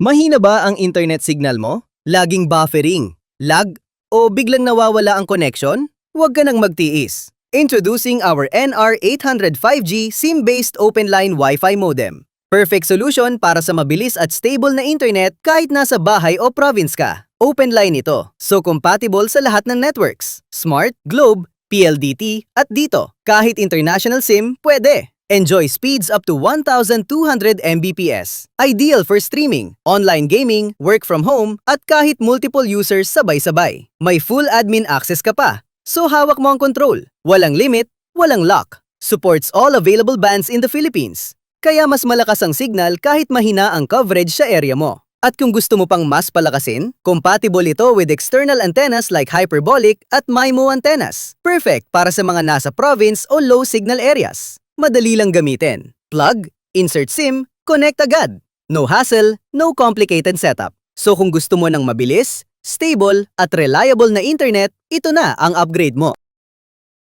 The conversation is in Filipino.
Mahina ba ang internet signal mo? Laging buffering, lag, o biglang nawawala ang connection? Huwag ka nang magtiis. Introducing our NR800 5G SIM-based open-line Wi-Fi modem. Perfect solution para sa mabilis at stable na internet kahit nasa bahay o province ka. Open line ito, so compatible sa lahat ng networks. Smart, Globe, PLDT, at dito. Kahit international SIM, pwede. Enjoy speeds up to 1,200 Mbps. Ideal for streaming, online gaming, work from home, at kahit multiple users sabay-sabay. May full admin access ka pa, so hawak mo ang control. Walang limit, walang lock. Supports all available bands in the Philippines. Kaya mas malakas ang signal kahit mahina ang coverage sa area mo. At kung gusto mo pang mas palakasin, compatible ito with external antennas like hyperbolic at MIMO antennas. Perfect para sa mga nasa province o low signal areas. Madali lang gamitin. Plug, insert SIM, connect agad. No hassle, no complicated setup. So kung gusto mo ng mabilis, stable, at reliable na internet, ito na ang upgrade mo.